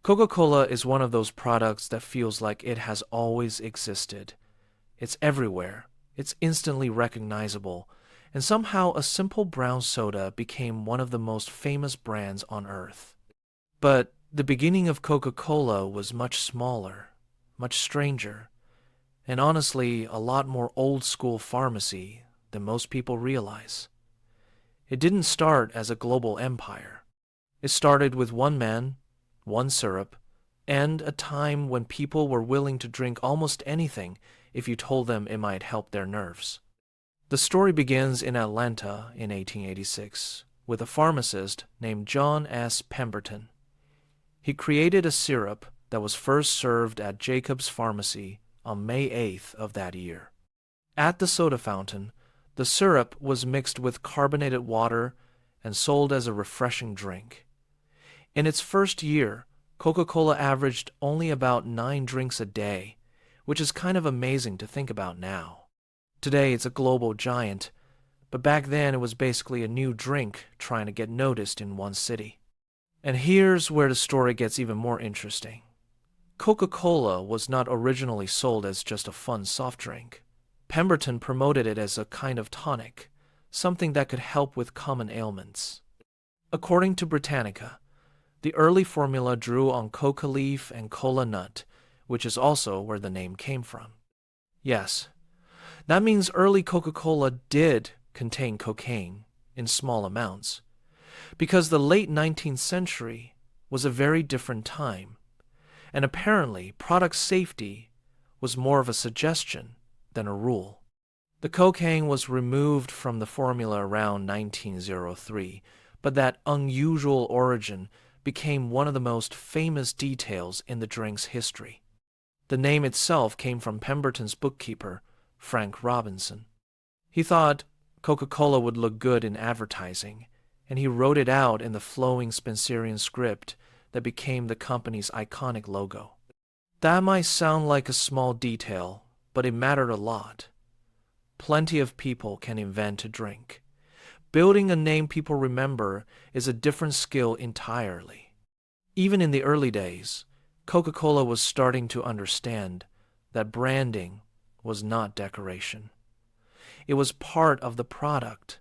Coca-Cola is one of those products that feels like it has always existed. It's everywhere, it's instantly recognizable, and somehow a simple brown soda became one of the most famous brands on earth. But the beginning of Coca-Cola was much smaller, much stranger, and honestly a lot more old-school pharmacy than most people realize. It didn't start as a global empire. It started with one man, one syrup, and a time when people were willing to drink almost anything if you told them it might help their nerves. The story begins in Atlanta in 1886 with a pharmacist named John S. Pemberton. He created a syrup that was first served at Jacob's Pharmacy on May 8th of that year. At the soda fountain, the syrup was mixed with carbonated water and sold as a refreshing drink. In its first year, Coca-Cola averaged only about 9 drinks a day, which is kind of amazing to think about now. Today it's a global giant, but back then it was basically a new drink trying to get noticed in one city. And here's where the story gets even more interesting. Coca-Cola was not originally sold as just a fun soft drink. Pemberton promoted it as a kind of tonic, something that could help with common ailments. According to Britannica, the early formula drew on coca leaf and cola nut, which is also where the name came from. Yes, that means early Coca-Cola did contain cocaine in small amounts, because the late 19th century was a very different time, and apparently product safety was more of a suggestion than a rule. The cocaine was removed from the formula around 1903, but that unusual origin became one of the most famous details in the drink's history. The name itself came from Pemberton's bookkeeper, Frank Robinson. He thought Coca-Cola would look good in advertising, and he wrote it out in the flowing Spencerian script that became the company's iconic logo. That might sound like a small detail, but it mattered a lot. Plenty of people can invent a drink. Building a name people remember is a different skill entirely. Even in the early days, Coca-Cola was starting to understand that branding was not decoration. It was part of the product.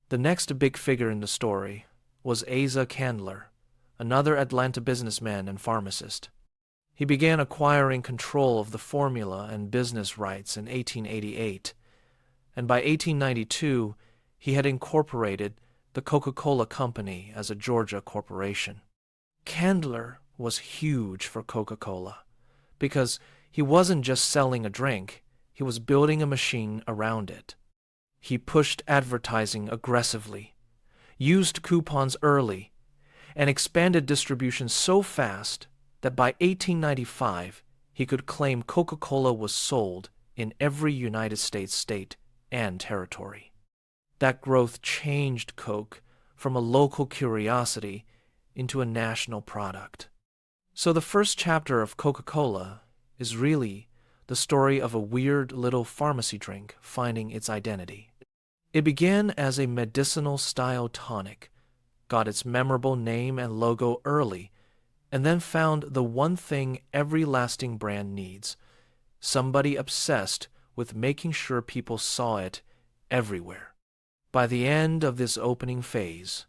The next big figure in the story was Asa Candler, another Atlanta businessman and pharmacist. He began acquiring control of the formula and business rights in 1888, and by 1892, he had incorporated the Coca-Cola Company as a Georgia corporation. Candler was huge for Coca-Cola because he wasn't just selling a drink, he was building a machine around it. He pushed advertising aggressively, used coupons early, and expanded distribution so fast that by 1895, he could claim Coca-Cola was sold in every United States state and territory. That growth changed Coke from a local curiosity into a national product. So the first chapter of Coca-Cola is really the story of a weird little pharmacy drink finding its identity. It began as a medicinal-style tonic, got its memorable name and logo early, and then found the one thing every lasting brand needs: somebody obsessed with making sure people saw it everywhere. By the end of this opening phase,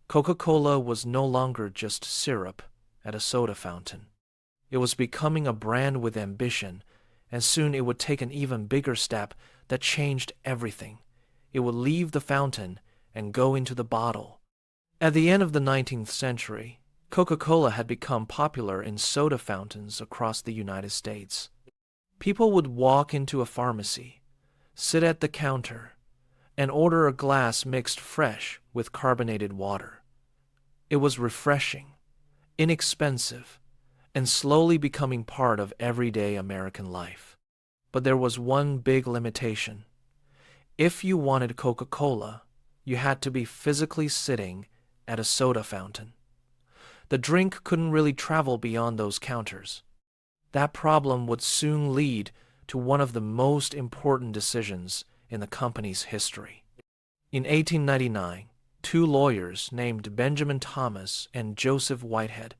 Coca-Cola was no longer just syrup at a soda fountain. It was becoming a brand with ambition, and soon it would take an even bigger step that changed everything. It would leave the fountain and go into the bottle. At the end of the 19th century, Coca-Cola had become popular in soda fountains across the United States. People would walk into a pharmacy, sit at the counter, and order a glass mixed fresh with carbonated water. It was refreshing, inexpensive, and slowly becoming part of everyday American life. But there was one big limitation. If you wanted Coca-Cola, you had to be physically sitting at a soda fountain. The drink couldn't really travel beyond those counters. That problem would soon lead to one of the most important decisions in the company's history. In 1899, two lawyers named Benjamin Thomas and Joseph Whitehead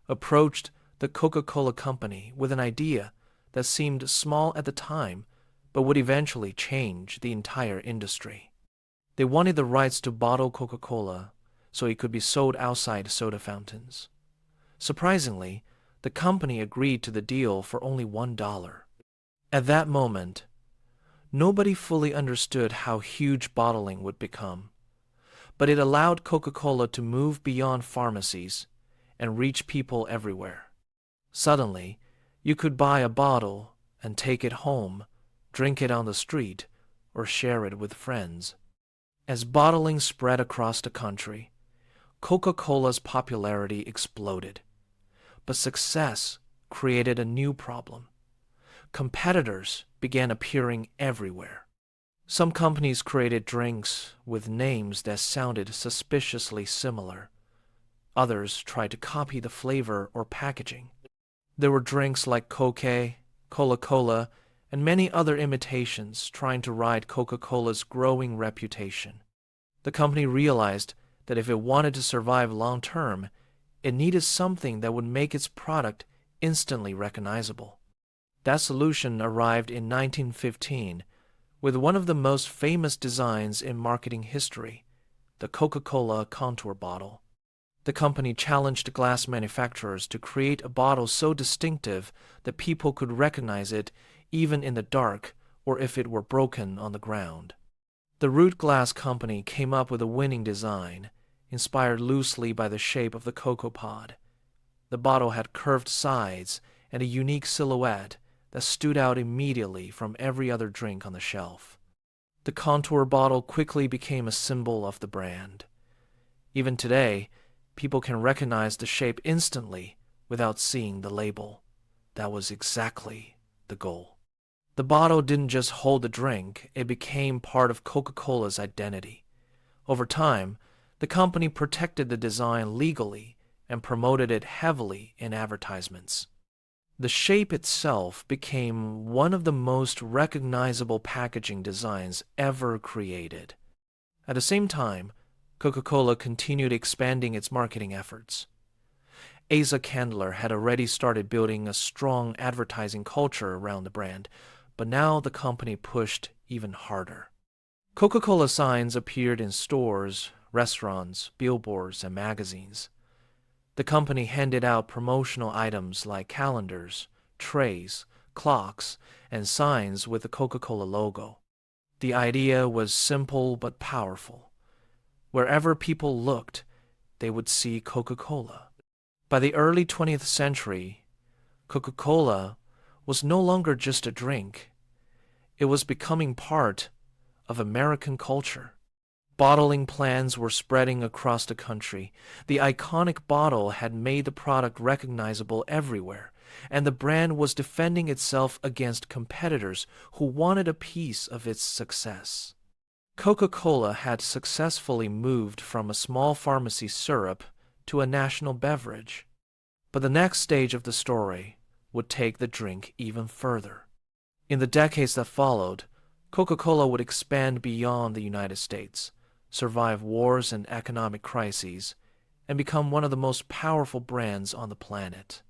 approached the Coca-Cola company with an idea that seemed small at the time, but would eventually change the entire industry. They wanted the rights to bottle Coca-Cola so it could be sold outside soda fountains. Surprisingly, the company agreed to the deal for only $1. At that moment, nobody fully understood how huge bottling would become, but it allowed Coca-Cola to move beyond pharmacies and reach people everywhere. Suddenly, you could buy a bottle and take it home, drink it on the street, or share it with friends. As bottling spread across the country, Coca-Cola's popularity exploded. But success created a new problem. Competitors began appearing everywhere. Some companies created drinks with names that sounded suspiciously similar. Others tried to copy the flavor or packaging. There were drinks like Coke, Coca-Cola, and many other imitations trying to ride Coca-Cola's growing reputation. The company realized that if it wanted to survive long-term, it needed something that would make its product instantly recognizable. That solution arrived in 1915 with one of the most famous designs in marketing history, the Coca-Cola contour bottle. The company challenged glass manufacturers to create a bottle so distinctive that people could recognize it even in the dark or if it were broken on the ground. The Root Glass Company came up with a winning design, inspired loosely by the shape of the cocoa pod. The bottle had curved sides and a unique silhouette that stood out immediately from every other drink on the shelf. The contour bottle quickly became a symbol of the brand. Even today, people can recognize the shape instantly without seeing the label. That was exactly the goal. The bottle didn't just hold the drink, it became part of Coca-Cola's identity. Over time, the company protected the design legally and promoted it heavily in advertisements. The shape itself became one of the most recognizable packaging designs ever created. At the same time, Coca-Cola continued expanding its marketing efforts. Asa Candler had already started building a strong advertising culture around the brand, but now the company pushed even harder. Coca-Cola signs appeared in stores, restaurants, billboards, and magazines. The company handed out promotional items like calendars, trays, clocks, and signs with the Coca-Cola logo. The idea was simple but powerful. Wherever people looked, they would see Coca-Cola. By the early 20th century, Coca-Cola was no longer just a drink. It was becoming part of American culture. Bottling plants were spreading across the country. The iconic bottle had made the product recognizable everywhere, and the brand was defending itself against competitors who wanted a piece of its success. Coca-Cola had successfully moved from a small pharmacy syrup to a national beverage. But the next stage of the story would take the drink even further. In the decades that followed, Coca-Cola would expand beyond the United States, survive wars and economic crises, and become one of the most powerful brands on the planet.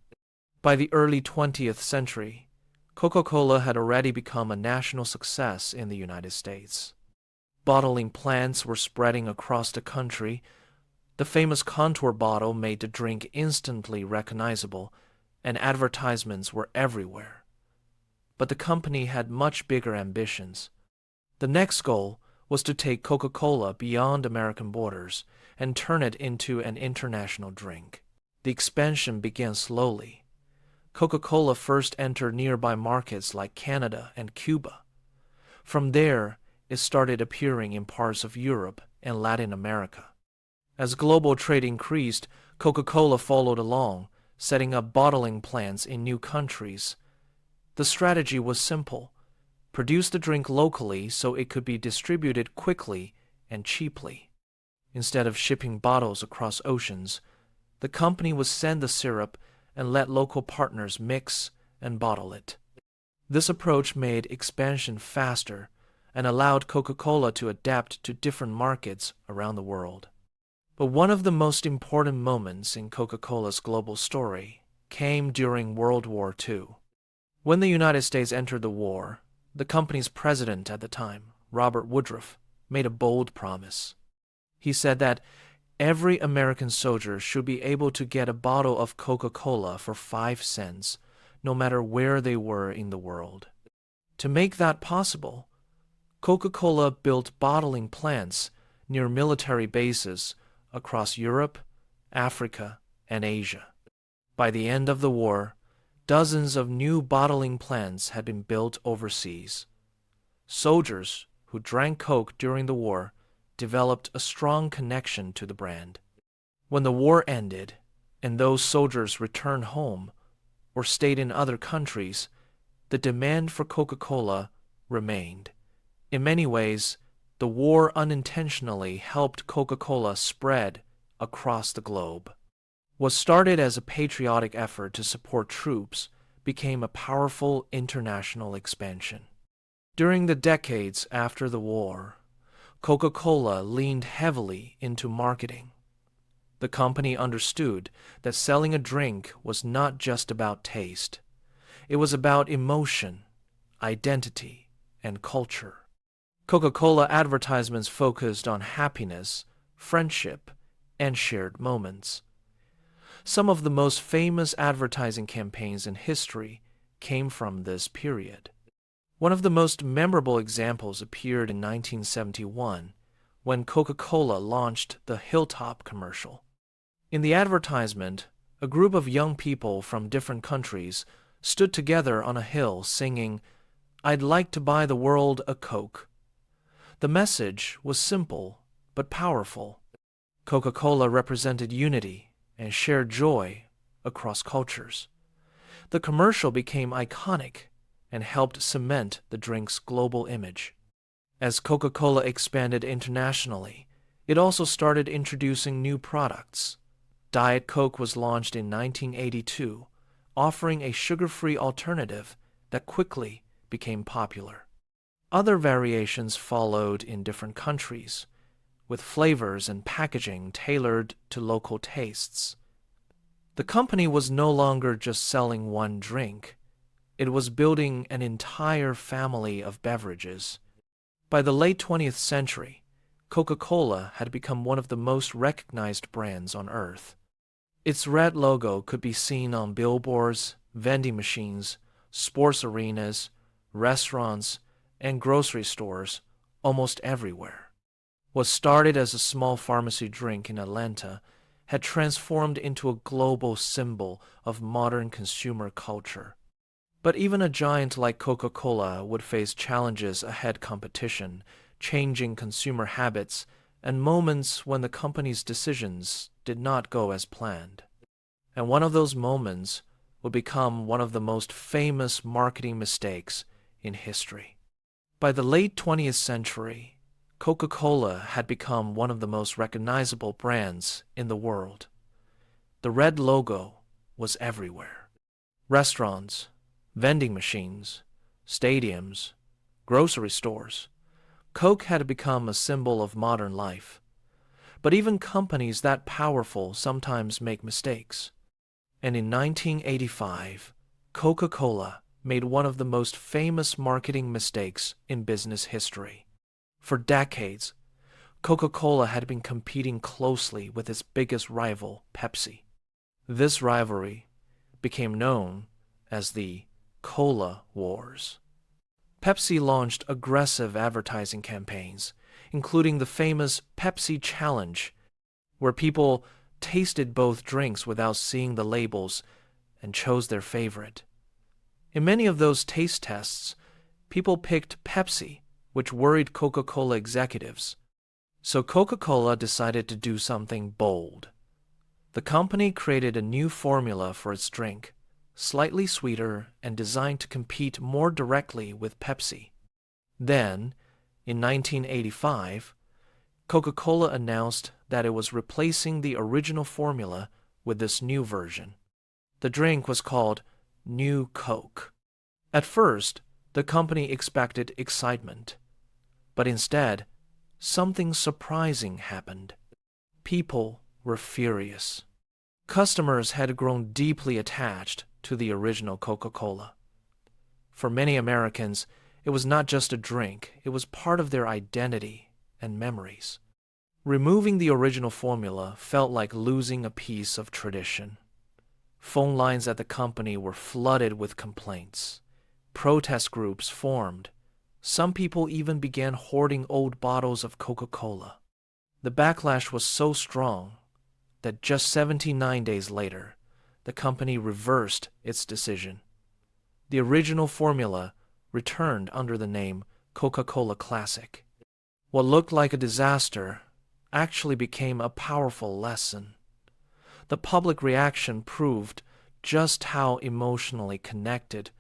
By the early 20th century, Coca-Cola had already become a national success in the United States. Bottling plants were spreading across the country. The famous contour bottle made the drink instantly recognizable, and advertisements were everywhere. But the company had much bigger ambitions. The next goal was to take Coca-Cola beyond American borders and turn it into an international drink. The expansion began slowly. Coca-Cola first entered nearby markets like Canada and Cuba. From there, it started appearing in parts of Europe and Latin America. As global trade increased, Coca-Cola followed along, setting up bottling plants in new countries. The strategy was simple: produce the drink locally so it could be distributed quickly and cheaply. Instead of shipping bottles across oceans, the company would send the syrup and let local partners mix and bottle it. This approach made expansion faster and allowed Coca-Cola to adapt to different markets around the world. But one of the most important moments in Coca-Cola's global story came during World War II. When the United States entered the war, the company's president at the time, Robert Woodruff, made a bold promise. He said that every American soldier should be able to get a bottle of Coca-Cola for 5 cents, no matter where they were in the world. To make that possible, Coca-Cola built bottling plants near military bases across Europe, Africa, and Asia. By the end of the war, dozens of new bottling plants had been built overseas. Soldiers who drank Coke during the war developed a strong connection to the brand. When the war ended and those soldiers returned home or stayed in other countries, the demand for Coca-Cola remained. In many ways, the war unintentionally helped Coca-Cola spread across the globe. What started as a patriotic effort to support troops became a powerful international expansion. During the decades after the war, Coca-Cola leaned heavily into marketing. The company understood that selling a drink was not just about taste. It was about emotion, identity, and culture. Coca-Cola advertisements focused on happiness, friendship, and shared moments. Some of the most famous advertising campaigns in history came from this period. One of the most memorable examples appeared in 1971 when Coca-Cola launched the Hilltop commercial. In the advertisement, a group of young people from different countries stood together on a hill singing, "I'd like to buy the world a Coke." The message was simple but powerful. Coca-Cola represented unity and shared joy across cultures. The commercial became iconic and helped cement the drink's global image. As Coca-Cola expanded internationally, it also started introducing new products. Diet Coke was launched in 1982, offering a sugar-free alternative that quickly became popular. Other variations followed in different countries, with flavors and packaging tailored to local tastes. The company was no longer just selling one drink. It was building an entire family of beverages. By the late 20th century, Coca-Cola had become one of the most recognized brands on Earth. Its red logo could be seen on billboards, vending machines, sports arenas, restaurants, and grocery stores almost everywhere. What started as a small pharmacy drink in Atlanta had transformed into a global symbol of modern consumer culture. But even a giant like Coca-Cola would face challenges ahead: competition, changing consumer habits, and moments when the company's decisions did not go as planned. And one of those moments would become one of the most famous marketing mistakes in history. By the late 20th century, Coca-Cola had become one of the most recognizable brands in the world. The red logo was everywhere. Restaurants, vending machines, stadiums, grocery stores. Coke had become a symbol of modern life. But even companies that powerful sometimes make mistakes. And in 1985, Coca-Cola made one of the most famous marketing mistakes in business history. For decades, Coca-Cola had been competing closely with its biggest rival, Pepsi. This rivalry became known as the Cola Wars. Pepsi launched aggressive advertising campaigns, including the famous Pepsi Challenge, where people tasted both drinks without seeing the labels and chose their favorite. In many of those taste tests, people picked Pepsi, which worried Coca-Cola executives. So Coca-Cola decided to do something bold. The company created a new formula for its drink, slightly sweeter and designed to compete more directly with Pepsi. Then, in 1985, Coca-Cola announced that it was replacing the original formula with this new version. The drink was called New Coke. At first, the company expected excitement, but instead, something surprising happened. People were furious. Customers had grown deeply attached to the original Coca-Cola. For many Americans, it was not just a drink, it was part of their identity and memories. Removing the original formula felt like losing a piece of tradition. Phone lines at the company were flooded with complaints. Protest groups formed. Some people even began hoarding old bottles of Coca-Cola. The backlash was so strong that just 79 days later, the company reversed its decision. The original formula returned under the name Coca-Cola Classic. What looked like a disaster actually became a powerful lesson. The public reaction proved just how emotionally connected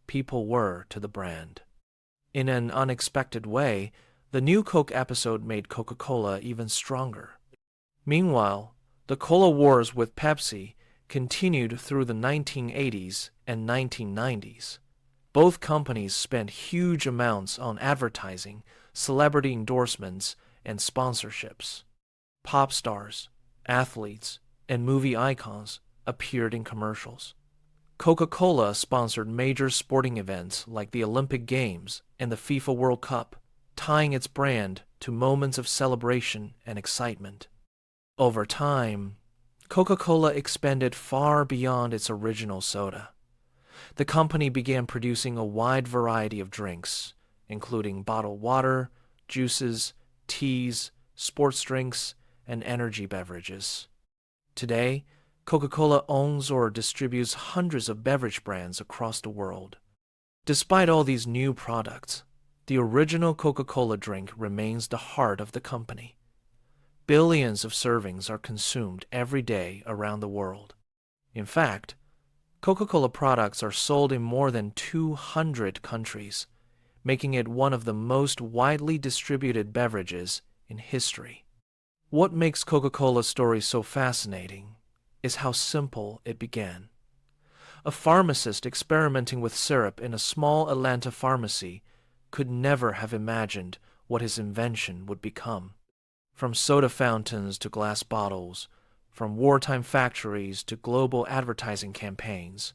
people were to the brand. In an unexpected way, the new Coke episode made Coca-Cola even stronger. Meanwhile, the cola wars with Pepsi continued through the 1980s and 1990s. Both companies spent huge amounts on advertising, celebrity endorsements, and sponsorships. Pop stars, athletes, and movie icons appeared in commercials. Coca-Cola sponsored major sporting events like the Olympic Games and the FIFA World Cup, tying its brand to moments of celebration and excitement. Over time, Coca-Cola expanded far beyond its original soda. The company began producing a wide variety of drinks, including bottled water, juices, teas, sports drinks, and energy beverages. Today, Coca-Cola owns or distributes hundreds of beverage brands across the world. Despite all these new products, the original Coca-Cola drink remains the heart of the company. Billions of servings are consumed every day around the world. In fact, Coca-Cola products are sold in more than 200 countries, making it one of the most widely distributed beverages in history. What makes Coca-Cola's story so fascinating is how simple it began. A pharmacist experimenting with syrup in a small Atlanta pharmacy could never have imagined what his invention would become. From soda fountains to glass bottles, from wartime factories to global advertising campaigns,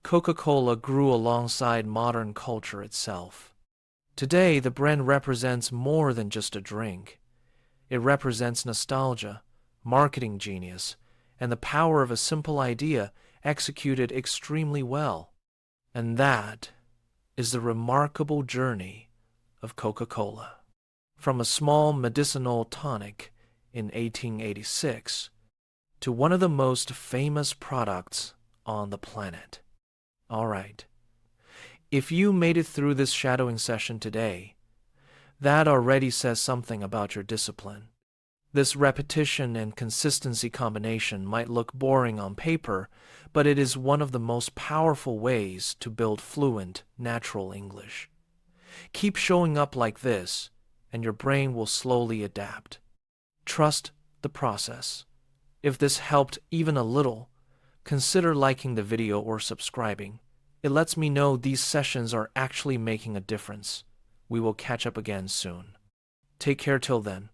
Coca-Cola grew alongside modern culture itself. Today, the brand represents more than just a drink. It represents nostalgia, marketing genius, and the power of a simple idea executed extremely well. And that is the remarkable journey of Coca-Cola. From a small medicinal tonic in 1886 to one of the most famous products on the planet. All right. If you made it through this shadowing session today, that already says something about your discipline. This repetition and consistency combination might look boring on paper, but it is one of the most powerful ways to build fluent, natural English. Keep showing up like this, and your brain will slowly adapt. Trust the process. If this helped even a little, consider liking the video or subscribing. It lets me know these sessions are actually making a difference. We will catch up again soon. Take care till then.